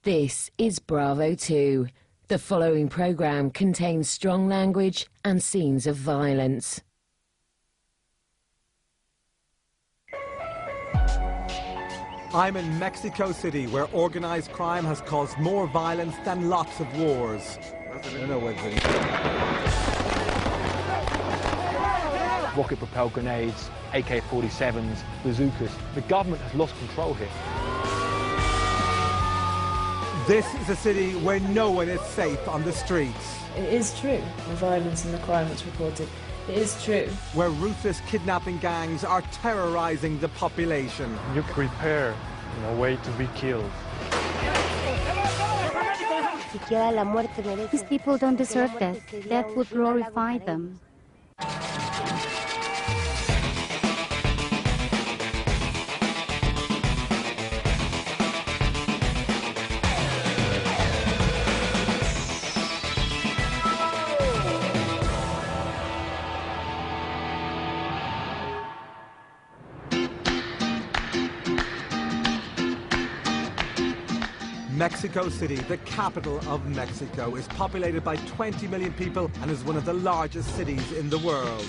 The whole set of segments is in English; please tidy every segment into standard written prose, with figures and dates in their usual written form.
This is Bravo 2. The following programme contains strong language and scenes of violence. I'm in Mexico City, where organised crime has caused more violence than lots of wars. Rocket-propelled grenades, AK-47s, bazookas. The government has lost control here. This is a city where no one is safe on the streets. It is true, the violence and the crime that's reported. It is true. Where ruthless kidnapping gangs are terrorising the population. You prepare in a way to be killed. These people don't deserve death. Death would glorify them. Mexico City, the capital of Mexico, is populated by 20 million people and is one of the largest cities in the world.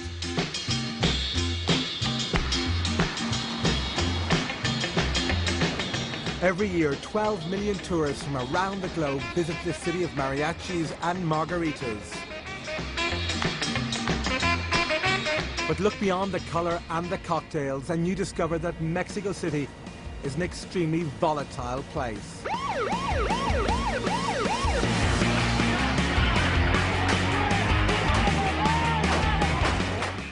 Every year, 12 million tourists from around the globe visit this city of mariachis and margaritas. But look beyond the colour and the cocktails and you discover that Mexico City is an extremely volatile place.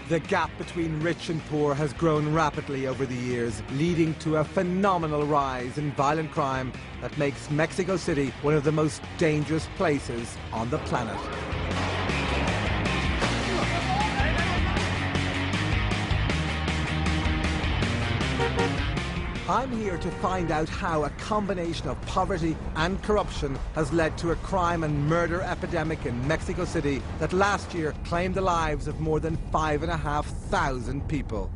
The gap between rich and poor has grown rapidly over the years, leading to a phenomenal rise in violent crime that makes Mexico City one of the most dangerous places on the planet. I'm here to find out how a combination of poverty and corruption has led to a crime and murder epidemic in Mexico City that last year claimed the lives of more than 5,500 people.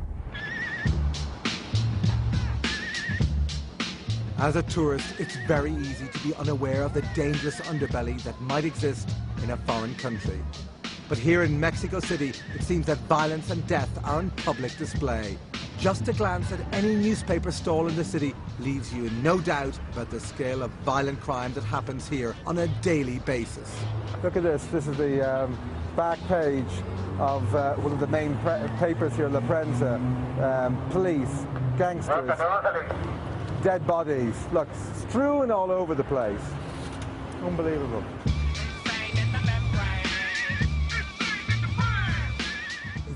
As a tourist, it's very easy to be unaware of the dangerous underbelly that might exist in a foreign country. But here in Mexico City, it seems that violence and death are on public display. Just a glance at any newspaper stall in the city leaves you in no doubt about the scale of violent crime that happens here on a daily basis. Look at this. This is the back page of one of the main papers here, La Prensa. Police, gangsters, dead bodies. Look, strewn all over the place. Unbelievable.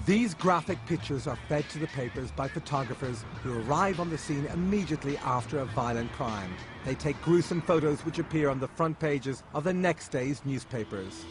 These graphic pictures are fed to the papers by photographers who arrive on the scene immediately after a violent crime. They take gruesome photos which appear on the front pages of the next day's newspapers.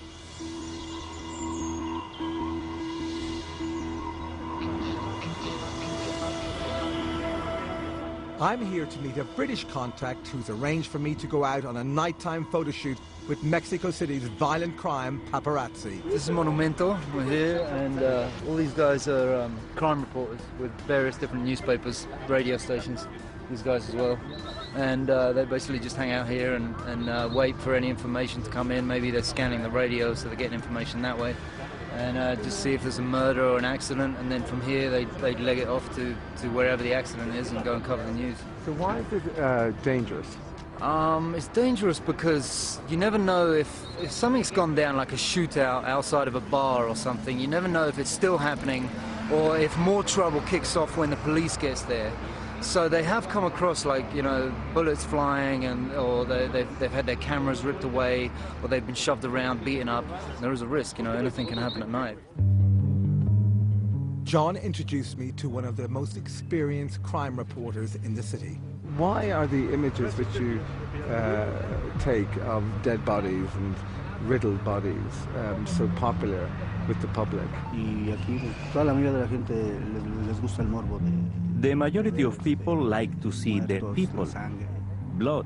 I'm here to meet a British contact who's arranged for me to go out on a nighttime photo shoot with Mexico City's violent crime paparazzi. This is Monumento. We're here, and all these guys are crime reporters with various different newspapers, radio stations, these guys as well. And they basically just hang out here and wait for any information to come in. Maybe they're scanning the radio, so they're getting information that way. And just see if there's a murder or an accident, and then from here they leg it off to wherever the accident is and go and cover the news. So why is it dangerous? It's dangerous because you never know if something's gone down, like a shootout outside of a bar or something. You never know if it's still happening or if more trouble kicks off when the police gets there. So they have come across, like, you know, bullets flying, or they've had their cameras ripped away, or they've been shoved around, beaten up. There is a risk, you know, anything can happen at night. John introduced me to one of the most experienced crime reporters in the city. Why are the images which you take of dead bodies and riddled bodies so popular with the public? The majority of people like to see dead people, blood.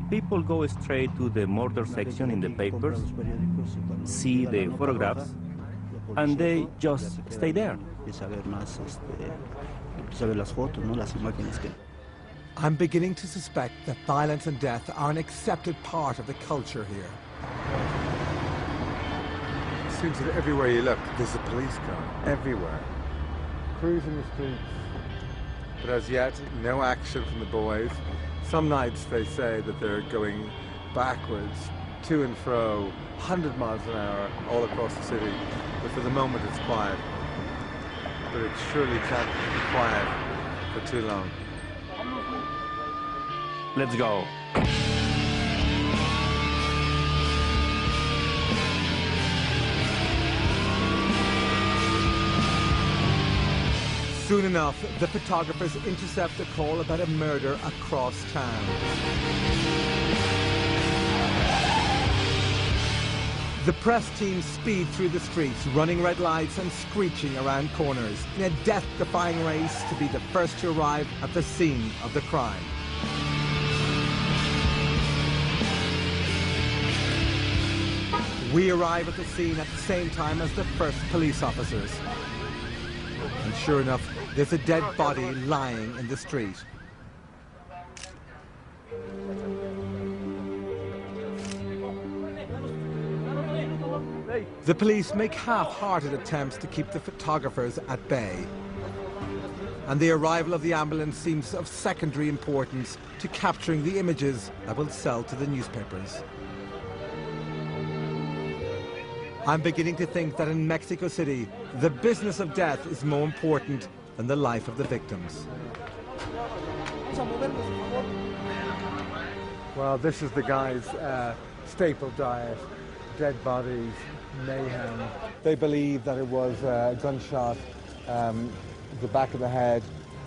People go straight to the murder section in the papers, see the photographs, and they just stay there. I'm beginning to suspect that violence and death are an accepted part of the culture here. It seems that everywhere you look, there's a police car. Everywhere. Cruising the streets. But as yet, no action from the boys. Some nights they say that they're going backwards, to and fro, 100 miles an hour, all across the city. But for the moment it's quiet. But it surely can't be quiet for too long. Let's go. Soon enough, the photographers intercept a call about a murder across town. The press team speed through the streets, running red lights and screeching around corners in a death-defying race to be the first to arrive at the scene of the crime. We arrive at the scene at the same time as the first police officers. And sure enough, there's a dead body lying in the street. The police make half-hearted attempts to keep the photographers at bay. And the arrival of the ambulance seems of secondary importance to capturing the images that will sell to the newspapers. I'm beginning to think that in Mexico City, the business of death is more important than the life of the victims. Well, this is the guy's staple diet: dead bodies, mayhem. They believe that it was a gunshot, the back of the head.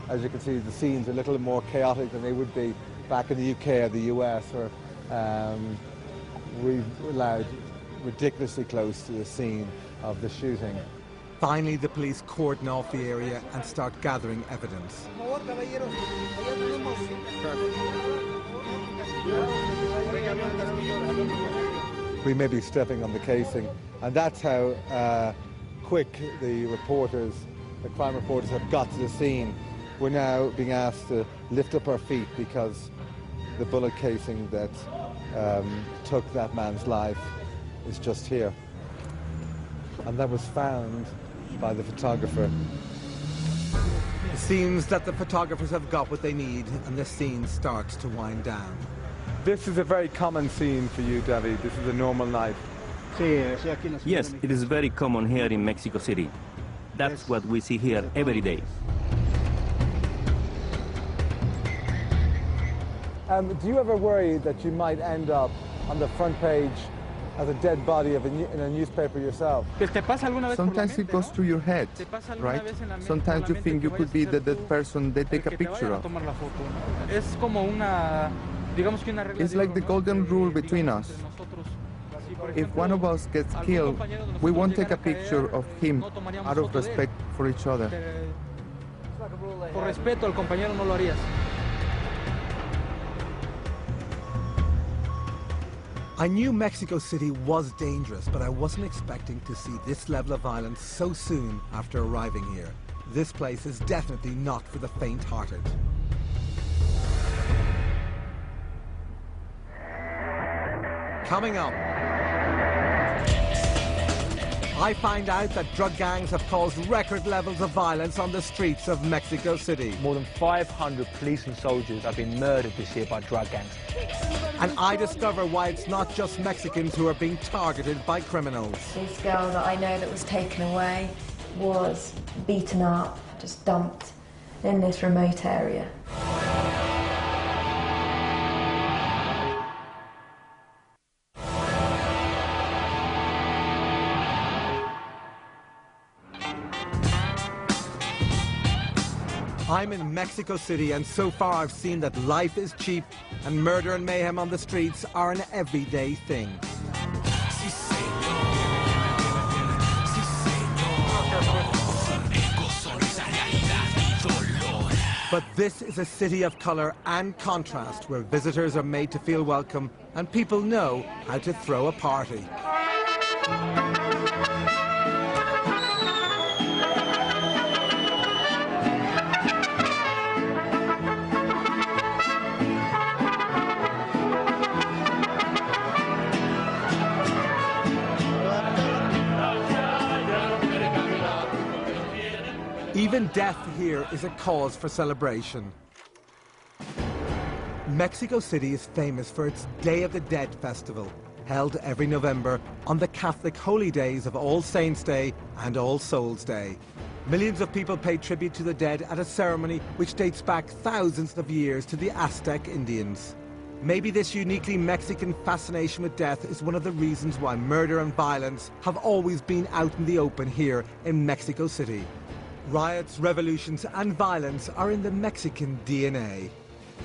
As you can see, the scene's a little more chaotic than they would be back in the UK or the US, where we've allowed ridiculously close to the scene of the shooting. Finally, the police cordon off the area and start gathering evidence. We may be stepping on the casing, and that's how quick the reporters, the crime reporters, have got to the scene. We're now being asked to lift up our feet because the bullet casing that took that man's life is just here. And that was found by the photographer. It seems that the photographers have got what they need and the scene starts to wind down. This is a very common scene for you, David. This is a normal night. Yes, it is very common here in Mexico City. That's what we see here every day. Do you ever worry that you might end up on the front page as a dead body in a newspaper yourself? Sometimes it goes through your head, right? Sometimes you think you could be the dead person they take a picture of. It's like the golden rule between us. If one of us gets killed, we won't take a picture of him out of respect for each other. I knew Mexico City was dangerous, but I wasn't expecting to see this level of violence so soon after arriving here. This place is definitely not for the faint-hearted. Coming up, I find out that drug gangs have caused record levels of violence on the streets of Mexico City. More than 500 police and soldiers have been murdered this year by drug gangs. And I discover why it's not just Mexicans who are being targeted by criminals. This girl that I know that was taken away was beaten up, just dumped in this remote area. I'm in Mexico City, and so far I've seen that life is cheap and murder and mayhem on the streets are an everyday thing. But this is a city of color and contrast, where visitors are made to feel welcome and people know how to throw a party. Even death here is a cause for celebration. Mexico City is famous for its Day of the Dead festival, held every November on the Catholic holy days of All Saints' Day and All Souls' Day. Millions of people pay tribute to the dead at a ceremony which dates back thousands of years to the Aztec Indians. Maybe this uniquely Mexican fascination with death is one of the reasons why murder and violence have always been out in the open here in Mexico City. Riots, revolutions and violence are in the Mexican DNA.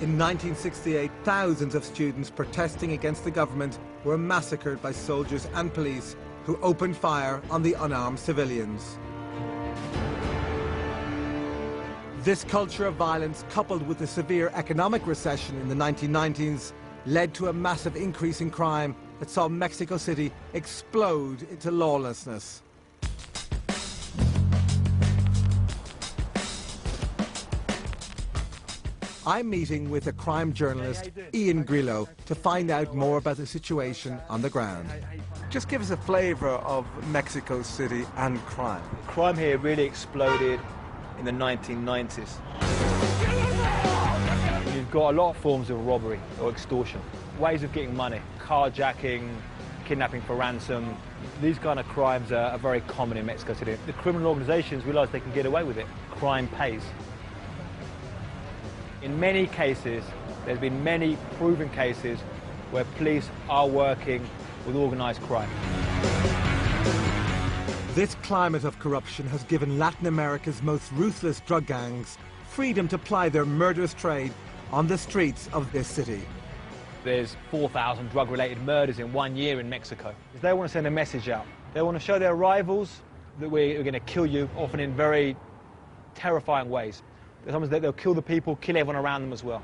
In 1968, thousands of students protesting against the government were massacred by soldiers and police who opened fire on the unarmed civilians. This culture of violence, coupled with the severe economic recession in the 1990s, led to a massive increase in crime that saw Mexico City explode into lawlessness. I'm meeting with a crime journalist, Ian Grillo, to find out more about the situation on the ground. Just give us a flavour of Mexico City and crime. Crime here really exploded in the 1990s. You've got a lot of forms of robbery or extortion, ways of getting money, carjacking, kidnapping for ransom. These kind of crimes are very common in Mexico City. The criminal organisations realise they can get away with it. Crime pays. In many cases, there's been many proven cases where police are working with organised crime. This climate of corruption has given Latin America's most ruthless drug gangs freedom to ply their murderous trade on the streets of this city. There's 4,000 drug-related murders in 1 year in Mexico. They want to send a message out. They want to show their rivals that we're going to kill you, often in very terrifying ways. Sometimes they'll kill the people, kill everyone around them as well.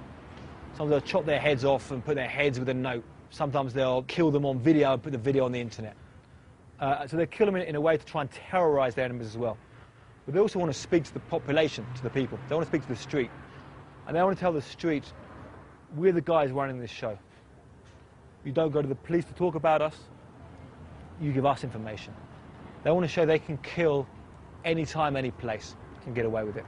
Sometimes they'll chop their heads off and put their heads with a note. Sometimes they'll kill them on video and put the video on the internet. So they kill them in a way to try and terrorise their enemies as well. But they also want to speak to the population, to the people. They want to speak to the street. And they want to tell the street, we're the guys running this show. You don't go to the police to talk about us, you give us information. They want to show they can kill anytime, any place, and get away with it.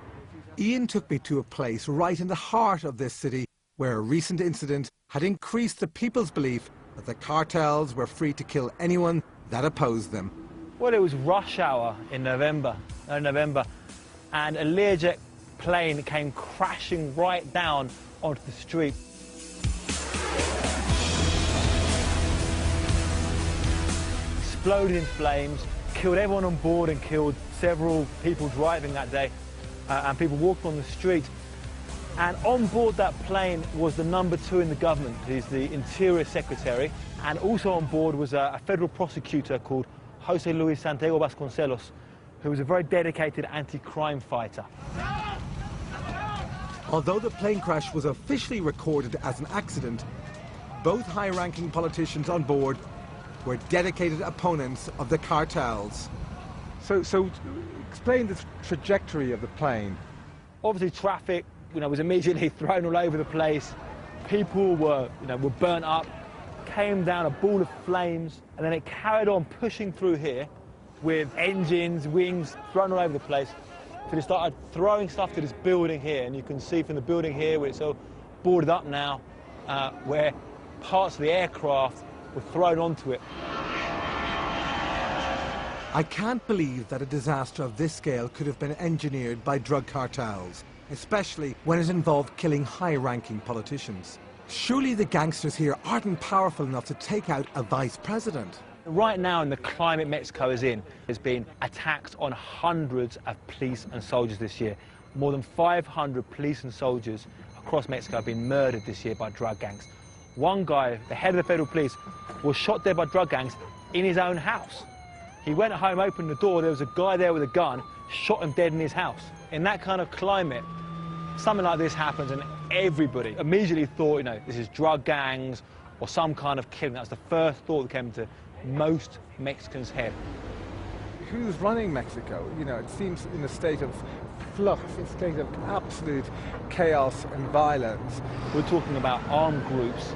Ian took me to a place right in the heart of this city where a recent incident had increased the people's belief that the cartels were free to kill anyone that opposed them. Well, it was rush hour in November, and a Learjet plane came crashing right down onto the street. Exploded in flames, killed everyone on board and killed several people driving that day. And people walking on the street. And on board that plane was the #2 in the government, who's the Interior Secretary, and also on board was a federal prosecutor called Jose Luis Santiago Vasconcelos, who was a very dedicated anti-crime fighter. Although the plane crash was officially recorded as an accident, both high-ranking politicians on board were dedicated opponents of the cartels. So explain the trajectory of the plane. Obviously, traffic, was immediately thrown all over the place. People were burnt up, came down a ball of flames, and then it carried on pushing through here with engines, wings thrown all over the place. So they started throwing stuff to this building here, and you can see from the building here where it's all boarded up now, where parts of the aircraft were thrown onto it. I can't believe that a disaster of this scale could have been engineered by drug cartels, especially when it involved killing high-ranking politicians. Surely the gangsters here aren't powerful enough to take out a vice president. Right now, in the climate Mexico is in, there's been attacks on hundreds of police and soldiers this year. More than 500 police and soldiers across Mexico have been murdered this year by drug gangs. One guy, the head of the federal police, was shot dead by drug gangs in his own house. He went home, opened the door, there was a guy there with a gun, shot him dead in his house. In that kind of climate, something like this happens and everybody immediately thought, this is drug gangs or some kind of killing. That's the first thought that came to most Mexicans' head. Who's running Mexico? It seems in a state of flux, a state of absolute chaos and violence. We're talking about armed groups,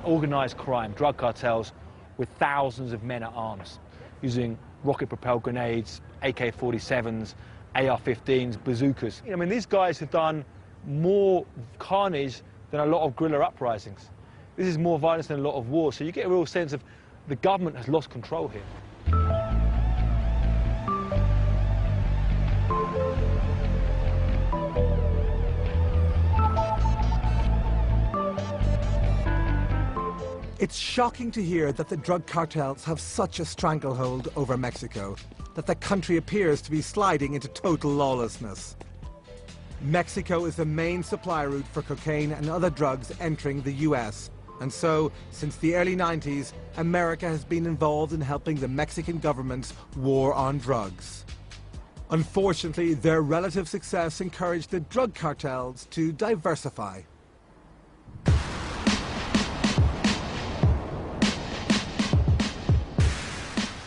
organised crime, drug cartels with thousands of men at arms, using rocket-propelled grenades, AK-47s, AR-15s, bazookas. I mean, these guys have done more carnage than a lot of guerrilla uprisings. This is more violence than a lot of wars, so you get a real sense of the government has lost control here. It's shocking to hear that the drug cartels have such a stranglehold over Mexico, that the country appears to be sliding into total lawlessness. Mexico is the main supply route for cocaine and other drugs entering the US. And so, since the early 90s, America has been involved in helping the Mexican government's war on drugs. Unfortunately, their relative success encouraged the drug cartels to diversify.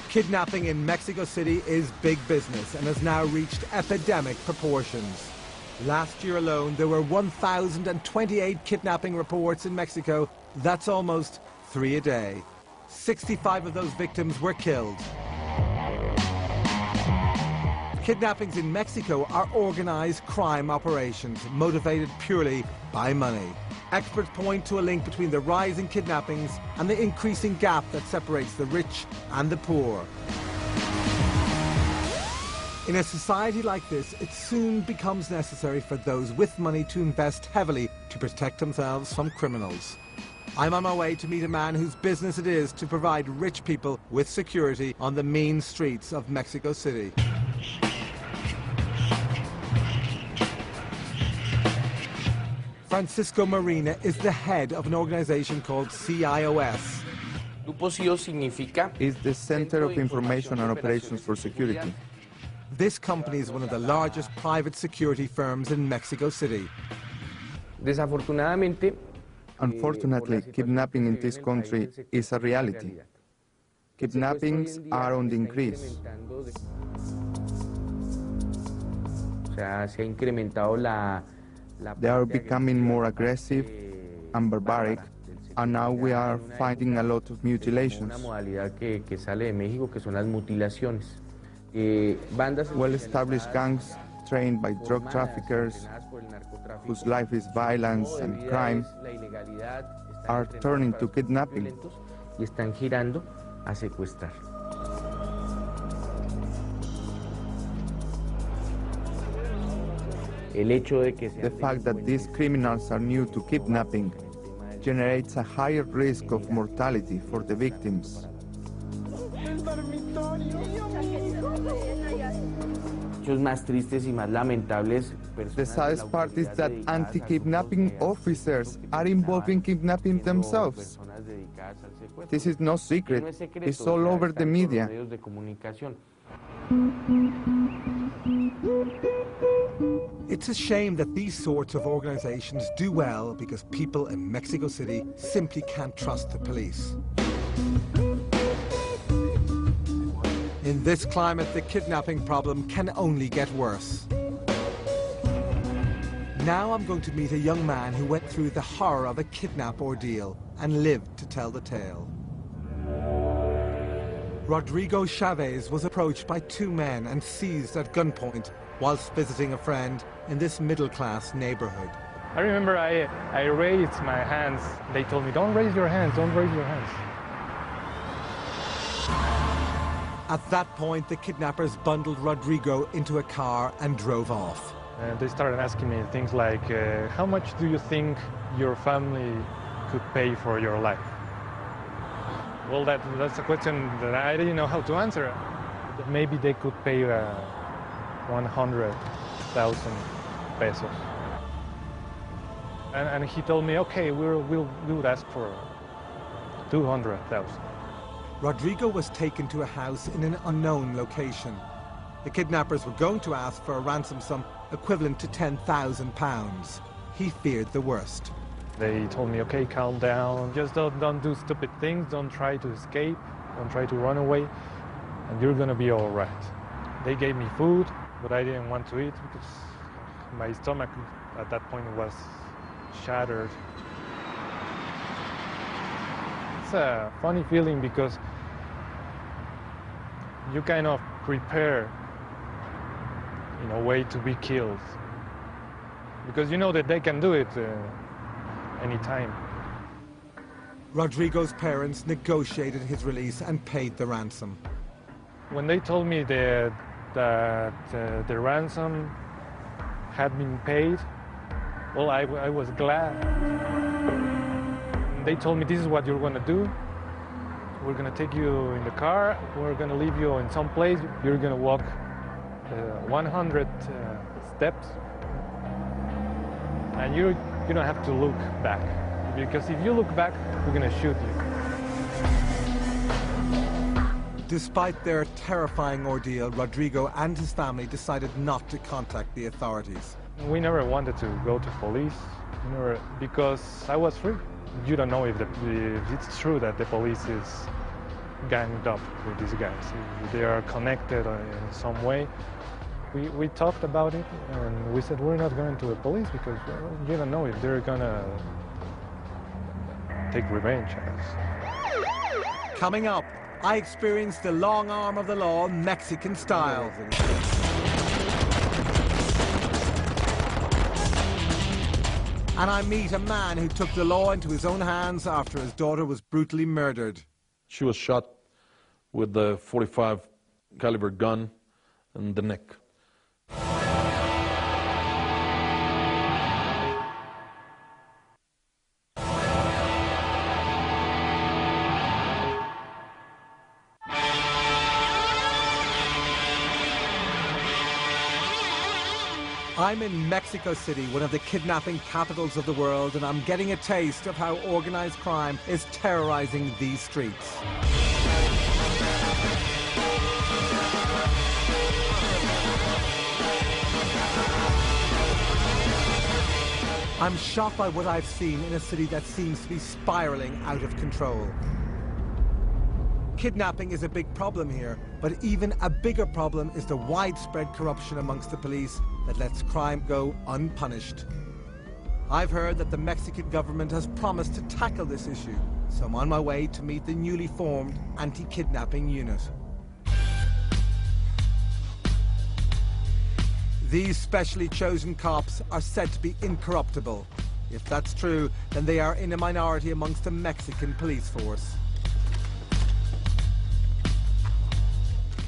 Kidnapping in Mexico City is big business and has now reached epidemic proportions. Last year alone, there were 1,028 kidnapping reports in Mexico. That's almost 3 a day. 65 of those victims were killed. Kidnappings in Mexico are organized crime operations motivated purely by money. Experts point to a link between the rise in kidnappings and the increasing gap that separates the rich and the poor. In a society like this, it soon becomes necessary for those with money to invest heavily to protect themselves from criminals. I'm on my way to meet a man whose business it is to provide rich people with security on the mean streets of Mexico City. Francisco Marina is the head of an organization called CIOS. Is the Center of Information and Operations for Security. This company is one of the largest private security firms in Mexico City. Unfortunately, kidnapping in this country is a reality. Kidnappings are on the increase. They are becoming more aggressive and barbaric, and now we are finding a lot of mutilations. Well-established gangs trained by drug traffickers, whose life is violence and crime, are turning to kidnapping. The fact that these criminals are new to kidnapping generates a higher risk of mortality for the victims. The saddest part is that anti-kidnapping officers are involved in kidnapping themselves. This is no secret. It's all over the media. It's a shame that these sorts of organizations do well because people in Mexico City simply can't trust the police. In this climate, the kidnapping problem can only get worse. Now I'm going to meet a young man who went through the horror of a kidnap ordeal and lived to tell the tale. Rodrigo Chavez was approached by 2 men and seized at gunpoint whilst visiting a friend in this middle-class neighborhood. I remember I raised my hands. They told me, don't raise your hands, don't raise your hands. At that point, the kidnappers bundled Rodrigo into a car and drove off. And they started asking me things like, how much do you think your family could pay for your life? Well, that's a question that I didn't know how to answer. Maybe they could pay 100,000 pesos. And he told me, okay, we would ask for 200,000. Rodrigo was taken to a house in an unknown location. The kidnappers were going to ask for a ransom sum equivalent to £10,000. He feared the worst. They told me, okay, calm down, just don't do stupid things, don't try to escape, don't try to run away, and you're gonna be all right. They gave me food, but I didn't want to eat because my stomach at that point was shattered. It's a funny feeling because you kind of prepare way to be killed. Because you know that they can do it anytime. Rodrigo's parents negotiated his release and paid the ransom. When they told me that the ransom had been paid, well, I was glad. They told me, this is what you're going to do. We're going to take you in the car. We're going to leave you in some place. You're going to walk 100 steps. And you don't have to look back. Because if you look back, we're going to shoot you. Despite their terrifying ordeal, Rodrigo and his family decided not to contact the authorities. We never wanted to go to police, because I was free. You don't know if it's true that the police is ganged up with these guys. If they are connected in some way. We talked about it, and we said we're not going to the police because you don't know if they're gonna take revenge on us. Coming up, I experienced the long arm of the law Mexican style. And I meet a man who took the law into his own hands after his daughter was brutally murdered. She was shot with the .45 caliber gun in the neck. I'm in Mexico City, one of the kidnapping capitals of the world, and I'm getting a taste of how organized crime is terrorizing these streets. I'm shocked by what I've seen in a city that seems to be spiraling out of control. Kidnapping is a big problem here, but even a bigger problem is the widespread corruption amongst the police that lets crime go unpunished. I've heard that the Mexican government has promised to tackle this issue, so I'm on my way to meet the newly formed anti-kidnapping unit. These specially chosen cops are said to be incorruptible. If that's true, then they are in a minority amongst the Mexican police force.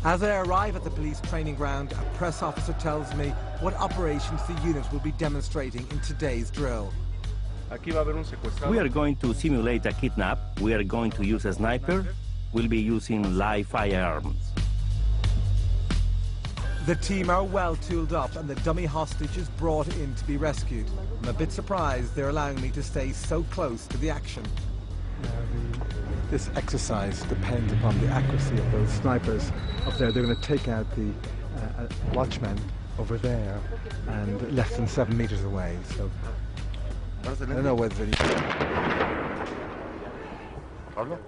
As I arrive at the police training ground, a press officer tells me what operations the unit will be demonstrating in today's drill. We are going to simulate a kidnap. We are going to use a sniper. We'll be using live firearms. The team are well tooled up and the dummy hostage is brought in to be rescued. I'm a bit surprised they're allowing me to stay so close to the action. This exercise depends upon the accuracy of those snipers up there. They're going to take out the watchman over there and less than 7 meters away. So I don't know whether any... Pablo?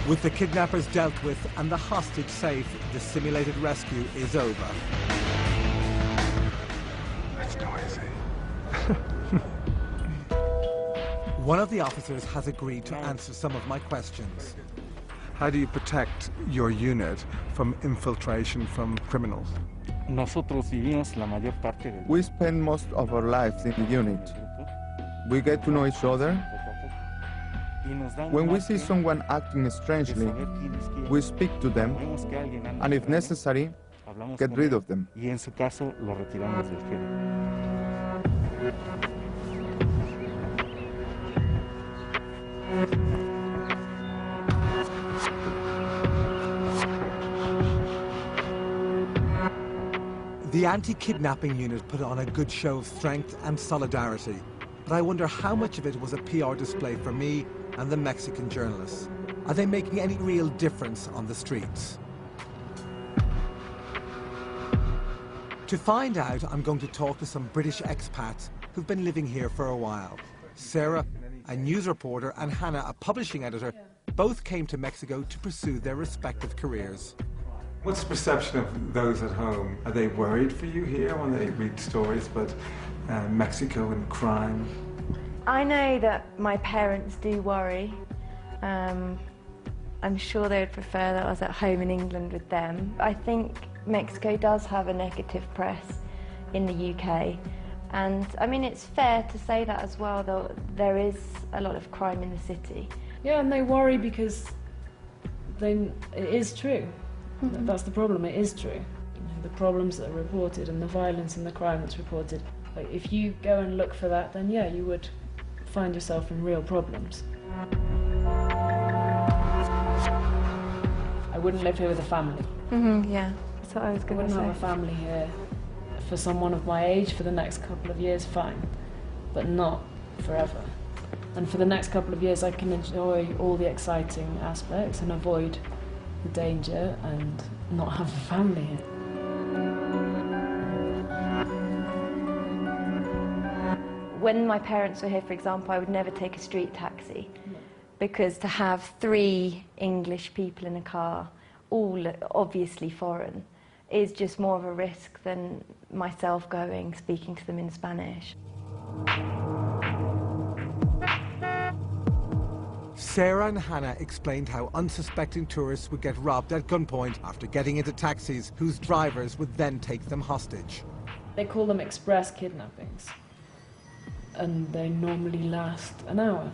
With the kidnappers dealt with and the hostage safe, the simulated rescue is over. That's noisy. One of the officers has agreed to answer some of my questions. How do you protect your unit from infiltration from criminals? We spend most of our lives in the unit. We get to know each other. When we see someone acting strangely, we speak to them, and if necessary, get rid of them. The anti-kidnapping unit put on a good show of strength and solidarity. but I wonder how much of it was a PR display for me and the Mexican journalists. Are they making any real difference on the streets? To find out, I'm going to talk to some British expats who've been living here for a while. Sarah, a news reporter, and Hannah, a publishing editor, both came to Mexico to pursue their respective careers. What's the perception of those at home? Are they worried for you here when they read stories about Mexico and crime? I know that my parents do worry. I'm sure they would prefer that I was at home in England with them. I think Mexico does have a negative press in the UK. And I mean, it's fair to say that as well, though there is a lot of crime in the city. Yeah, and they worry because it is true. Mm-hmm. That's the problem, it is true. You know, the problems that are reported and the violence and the crime that's reported, like, if you go and look for that, then yeah, you would find yourself in real problems. I wouldn't live here with a family. Yeah, that's what I was going to say. I wouldn't have a family here. For someone of my age, for the next couple of years, fine, but not forever. And for the next couple of years, I can enjoy all the exciting aspects and avoid the danger and not have a family here. When my parents were here, for example, I would never take a street taxi, because to have 3 English people in a car, all obviously foreign, is just more of a risk than myself going, speaking to them in Spanish. Sarah and Hannah explained how unsuspecting tourists would get robbed at gunpoint after getting into taxis whose drivers would then take them hostage. They call them express kidnappings, and they normally last an hour.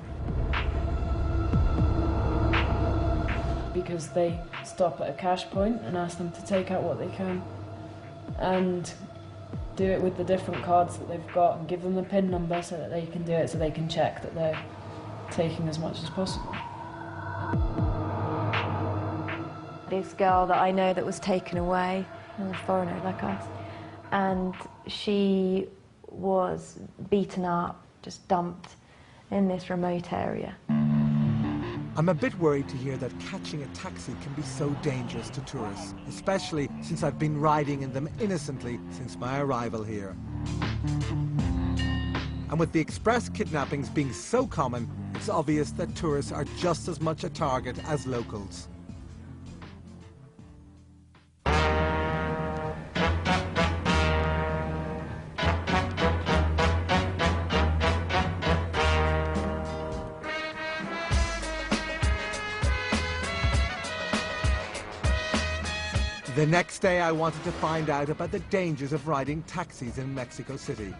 Because they stop at a cash point and ask them to take out what they can and do it with the different cards that they've got and give them the PIN number so that they can do it, so they can check that they're taking as much as possible. This girl that I know that was taken away, a foreigner like us, and she was beaten up, just dumped in this remote area. I'm a bit worried to hear that catching a taxi can be so dangerous to tourists, especially since I've been riding in them innocently since my arrival here. And with the express kidnappings being so common, it's obvious that tourists are just as much a target as locals. The next day, I wanted to find out about the dangers of riding taxis in Mexico City.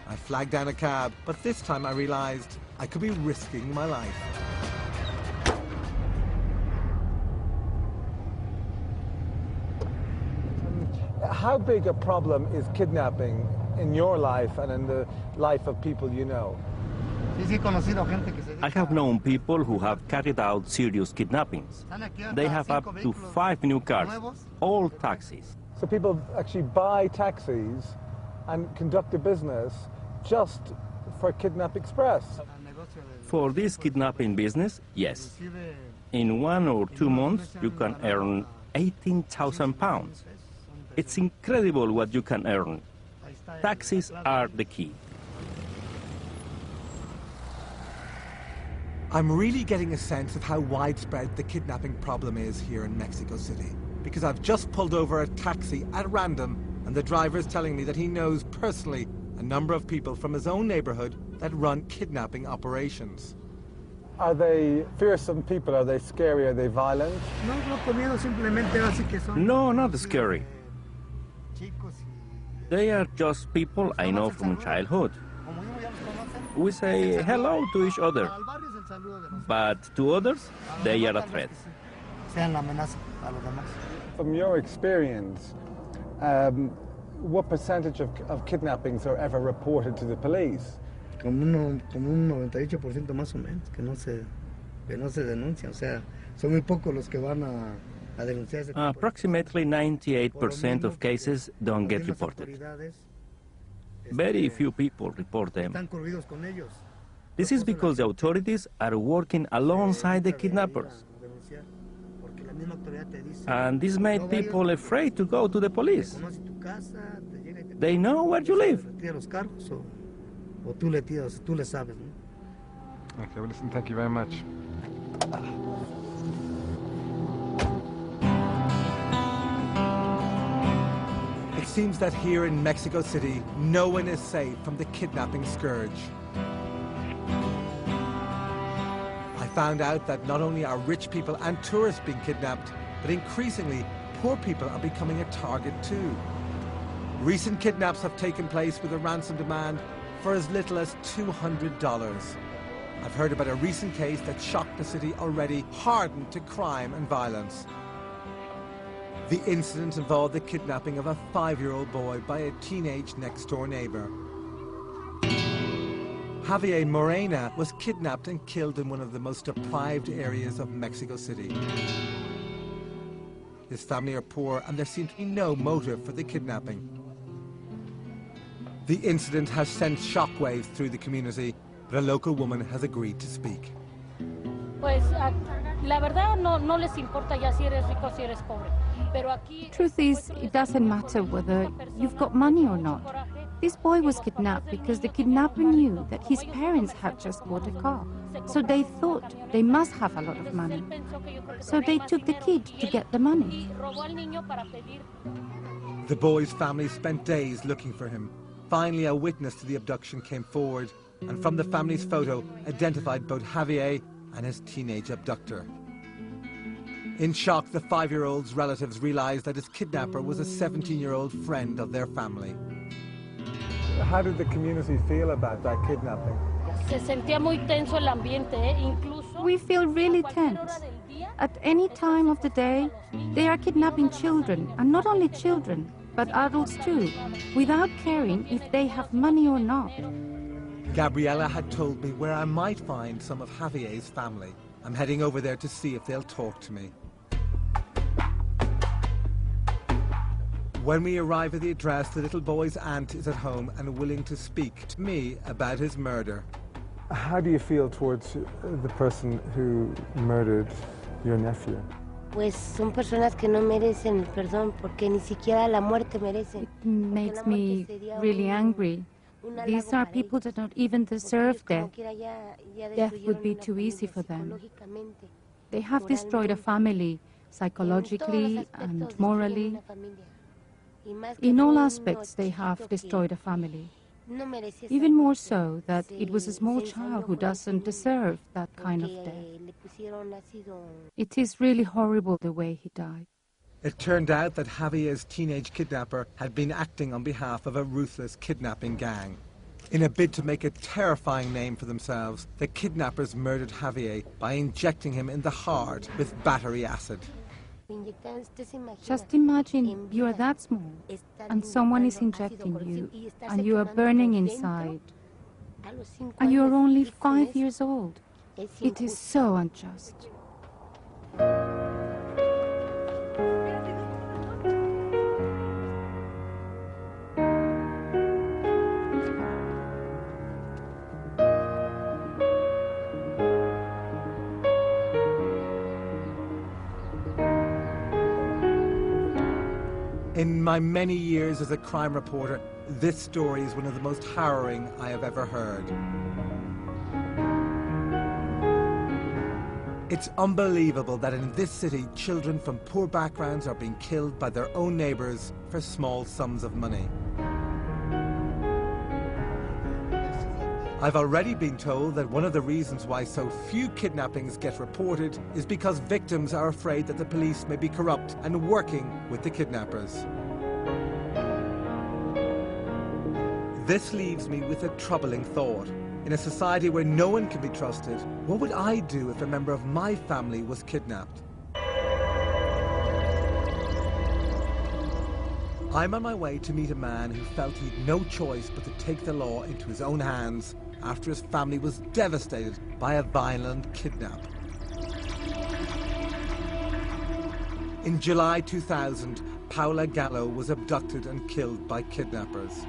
I flagged down a cab, but this time I realized I could be risking my life. How big a problem is kidnapping in your life and in the life of people you know? I have known people who have carried out serious kidnappings. They have up to 5 new cars, all taxis. So people actually buy taxis and conduct a business just for Kidnap Express? For this kidnapping business, yes. In 1 or 2 months, you can earn 18,000 pounds. It's incredible what you can earn. Taxis are the key. I'm really getting a sense of how widespread the kidnapping problem is here in Mexico City, because I've just pulled over a taxi at random and the driver's telling me that he knows personally a number of people from his own neighborhood that run kidnapping operations. Are they fearsome people? Are they scary? Are they violent? No, not scary. They are just people I know from childhood. We say hello to each other, but to others, they are a threat. From your experience, what percentage of kidnappings are ever reported to the police? Como un 98% más o menos que no se denuncia, o sea, son muy pocos los que van a denunciar. Approximately 98% of cases don't get reported. Very few people report them. están corridos con ellos. This is because the authorities are working alongside the kidnappers. Denunciar, porque la misma autoridad te dice, And this made people afraid to go to the police. conoce tu casa, te llega y te They know where you live. retira los cargos o tú le tiras, tú le sabes, ¿no? Okay, well, listen, thank you very much. It seems that here in Mexico City, no one is safe from the kidnapping scourge. I found out that not only are rich people and tourists being kidnapped, but increasingly, poor people are becoming a target too. Recent kidnaps have taken place with a ransom demand for as little as $200. I've heard about a recent case that shocked the city already hardened to crime and violence. The incident involved the kidnapping of a 5-year-old boy by a teenage next-door neighbor. Javier Morena was kidnapped and killed in one of the most deprived areas of Mexico City. His family are poor and there seems to be no motive for the kidnapping. The incident has sent shockwaves through the community, but a local woman has agreed to speak. Pues la verdad no les importa ya si eres rico o si eres pobre. Truth is, it doesn't matter whether you've got money or not. This boy was kidnapped because the kidnapper knew that his parents had just bought a car. So they thought they must have a lot of money. So they took the kid to get the money. The boy's family spent days looking for him. Finally, a witness to the abduction came forward, and from the family's photo, identified both Javier and his teenage abductor. In shock, the 5-year-old's relatives realized that his kidnapper was a 17-year-old friend of their family. How did the community feel about that kidnapping? Se sentía muy tenso el ambiente, incluso. We feel really tense. At any time of the day, they are kidnapping children, and not only children, but adults too, without caring if they have money or not. Gabriela had told me where I might find some of Javier's family. I'm heading over there to see if they'll talk to me. When we arrive at the address, the little boy's aunt is at home and willing to speak to me about his murder. How do you feel towards the person who murdered your nephew? Pues son personas que no merecen el perdón porque ni siquiera la muerte merecen. It makes me really angry. These are people that don't even deserve death. Death would be too easy for them. They have destroyed a family, psychologically and morally. In all aspects, they have destroyed a family. Even more so that it was a small child who doesn't deserve that kind of death. It is really horrible the way he died. It turned out that Javier's teenage kidnapper had been acting on behalf of a ruthless kidnapping gang. In a bid to make a terrifying name for themselves, the kidnappers murdered Javier by injecting him in the heart with battery acid. Just imagine you are that small and someone is injecting you and you are burning inside. And you are only 5 years old. It is so unjust. In my many years as a crime reporter, this story is one of the most harrowing I have ever heard. It's unbelievable that in this city, children from poor backgrounds are being killed by their own neighbors for small sums of money. I've already been told that one of the reasons why so few kidnappings get reported is because victims are afraid that the police may be corrupt and working with the kidnappers. This leaves me with a troubling thought. In a society where no one can be trusted, what would I do if a member of my family was kidnapped? I'm on my way to meet a man who felt he'd no choice but to take the law into his own hands after his family was devastated by a violent kidnap. In July 2000, Paula Gallo was abducted and killed by kidnappers.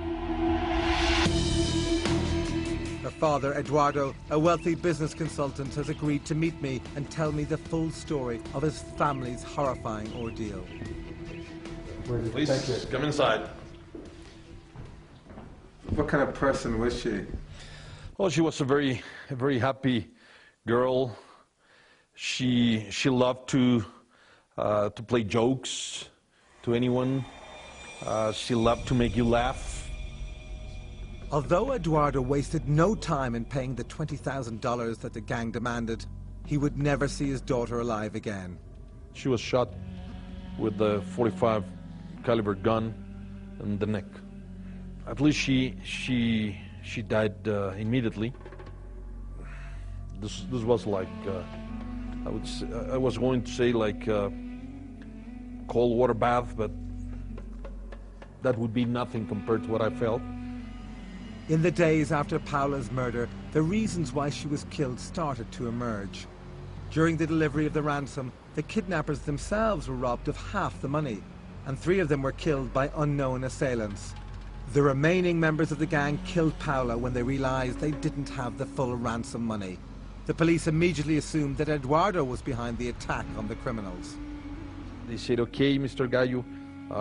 father, Eduardo, a wealthy business consultant, has agreed to meet me and tell me the full story of his family's horrifying ordeal. Please, come inside. What kind of person was she? Well, she was a very happy girl. She loved to play jokes to anyone. She loved to make you laugh. Although Eduardo wasted no time in paying the $20,000 that the gang demanded, he would never see his daughter alive again. She was shot with the .45 caliber gun in the neck. At least she died immediately. This was like I was going to say like a cold water bath, but that would be nothing compared to what I felt. In the days after Paula's murder, the reasons why she was killed started to emerge. During the delivery of the ransom, the kidnappers themselves were robbed of half the money, and 3 of them were killed by unknown assailants. The remaining members of the gang killed Paula when they realized they didn't have the full ransom money. The police immediately assumed that Eduardo was behind the attack on the criminals. They said, okay, Mr. Gallo,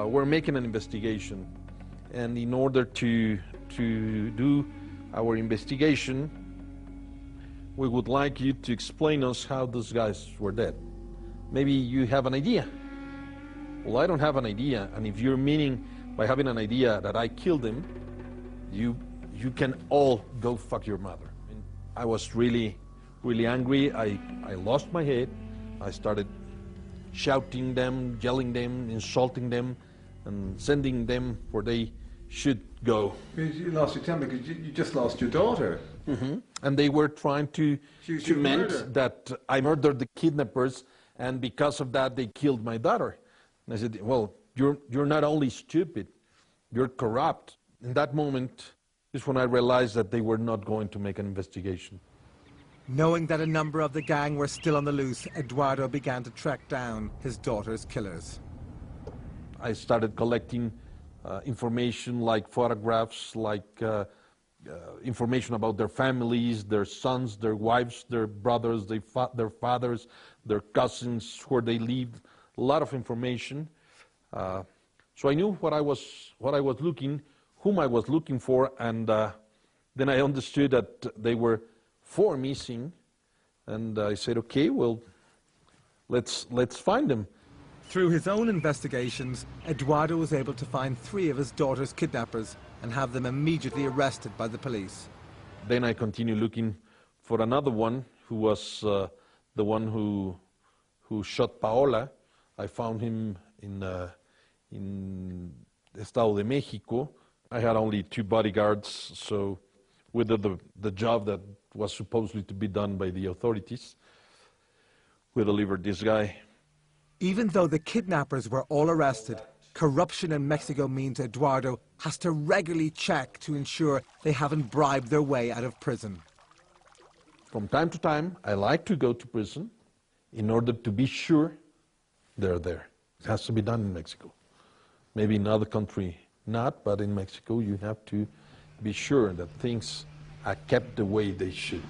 we're making an investigation. And in order to do our investigation, we would like you to explain us how those guys were dead. Maybe you have an idea. Well, I don't have an idea, and if you're meaning by having an idea that I killed him, you can all go fuck your mother. And I was really angry. I lost my head. I started shouting them, yelling them, insulting them, and sending them where they should go. You lost your temper because you just lost your daughter. Mm-hmm. And they were trying to meant that I murdered the kidnappers, and because of that they killed my daughter. And I said, well, you're not only stupid, you're corrupt. In that moment is when I realized that they were not going to make an investigation. Knowing that a number of the gang were still on the loose, Eduardo began to track down his daughter's killers. I started collecting information like photographs, like information about their families, their sons, their wives, their brothers, their fathers, their cousins, where they lived, a lot of information. So I knew what I was looking, whom I was looking for, and then I understood that they were 4 missing, and I said, okay, well, let's find them. Through his own investigations, Eduardo was able to find 3 of his daughter's kidnappers and have them immediately arrested by the police. Then I continued looking for another one, who was the one who shot Paola. I found him in Estado de Mexico. I had only 2 bodyguards, so we did the job that was supposedly to be done by the authorities. We delivered this guy. Even though the kidnappers were all arrested, corruption in Mexico means Eduardo has to regularly check to ensure they haven't bribed their way out of prison. From time to time, I like to go to prison in order to be sure they're there. It has to be done in Mexico. Maybe in other country not, but in Mexico you have to be sure that things are kept the way they should.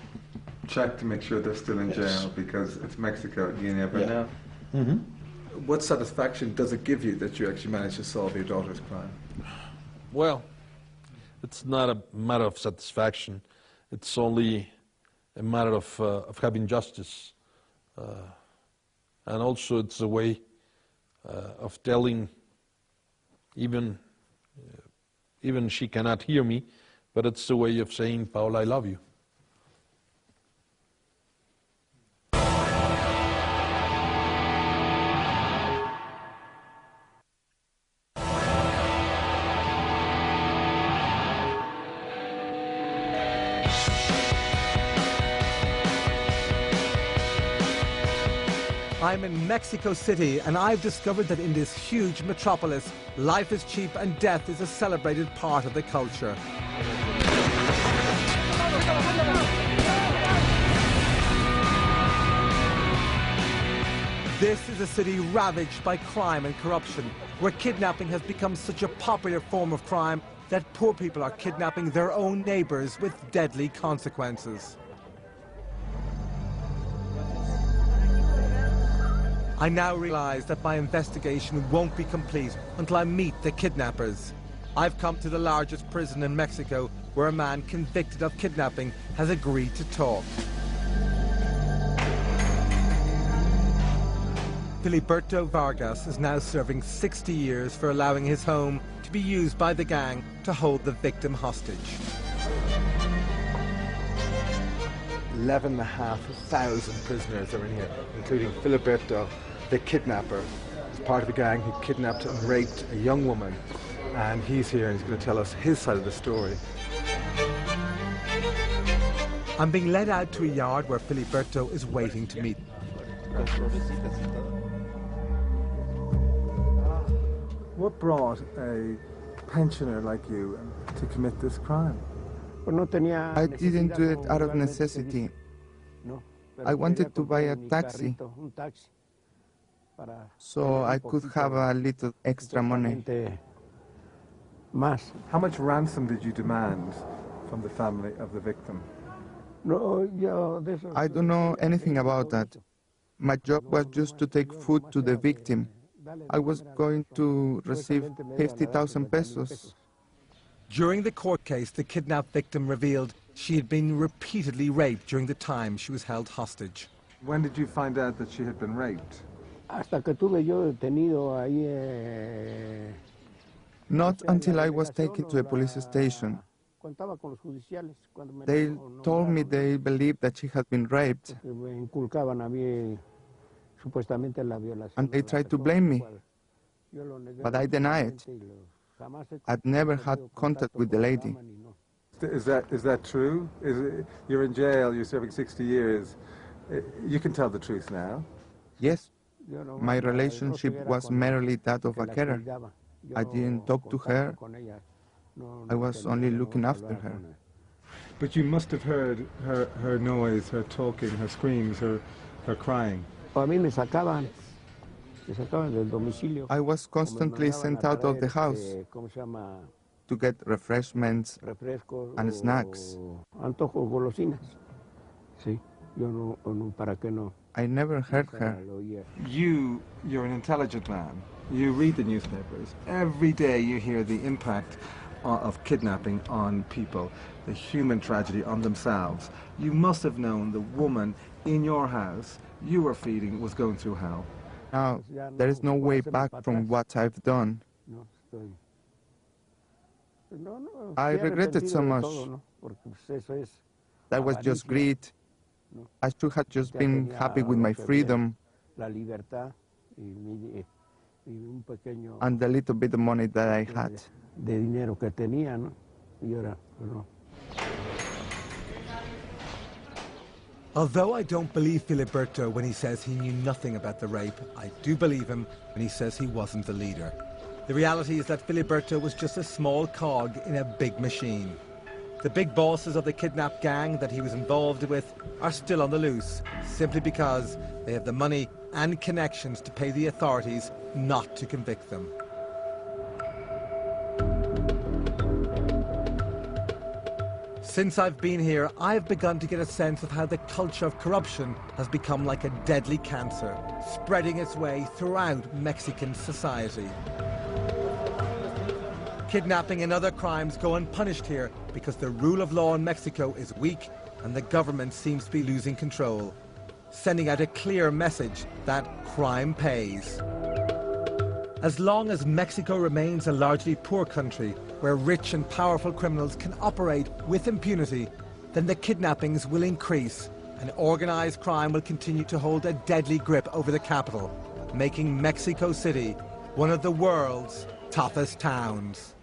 Check to make sure they're still in jail, because it's Mexico, you never know. Mm-hmm. What satisfaction does it give you that you actually managed to solve your daughter's crime? Well, it's not a matter of satisfaction. It's only a matter of having justice. And also it's a way of telling, even she cannot hear me, but it's a way of saying, Paola, I love you. I'm in Mexico City, and I've discovered that in this huge metropolis, life is cheap and death is a celebrated part of the culture. This is a city ravaged by crime and corruption, where kidnapping has become such a popular form of crime that poor people are kidnapping their own neighbors with deadly consequences. I now realize that my investigation won't be complete until I meet the kidnappers. I've come to the largest prison in Mexico, where a man convicted of kidnapping has agreed to talk. Filiberto Vargas is now serving 60 years for allowing his home to be used by the gang to hold the victim hostage. 11,500 prisoners are in here, including Filiberto, the kidnapper. He's part of a gang who kidnapped and raped a young woman. And he's here and he's going to tell us his side of the story. I'm being led out to a yard where Filiberto is waiting to meet. What brought a pensioner like you to commit this crime? I didn't do it out of necessity. I wanted to buy a taxi so I could have a little extra money. How much ransom did you demand from the family of the victim? I don't know anything about that. My job was just to take food to the victim. I was going to receive 50,000 pesos. During the court case, the kidnapped victim revealed she had been repeatedly raped during the time she was held hostage. When did you find out that she had been raped? Not until I was taken to a police station. They told me they believed that she had been raped, and they tried to blame me, but I deny it. I've never had contact with the lady. Is that true? You're in jail, you're serving 60 years. You can tell the truth now. Yes. My relationship was merely that of a carer. I didn't talk to her. I was only looking after her. But you must have heard her noise, her talking, her screams, her crying. I was constantly sent out of the house to get refreshments and snacks. I never heard her. You're an intelligent man. You read the newspapers. Every day you hear the impact of kidnapping on people, the human tragedy on themselves. You must have known the woman in your house you were feeding was going through hell. Now, there is no way back from what I've done. I regret it so much. That was just greed. I should have just been happy with my freedom and the little bit of money that I had. Although I don't believe Filiberto when he says he knew nothing about the rape, I do believe him when he says he wasn't the leader. The reality is that Filiberto was just a small cog in a big machine. The big bosses of the kidnapped gang that he was involved with are still on the loose, simply because they have the money and connections to pay the authorities not to convict them. Since I've been here, I've begun to get a sense of how the culture of corruption has become like a deadly cancer, spreading its way throughout Mexican society. Kidnapping and other crimes go unpunished here because the rule of law in Mexico is weak and the government seems to be losing control, sending out a clear message that crime pays. As long as Mexico remains a largely poor country where rich and powerful criminals can operate with impunity, then the kidnappings will increase and organized crime will continue to hold a deadly grip over the capital, making Mexico City one of the world's toughest towns.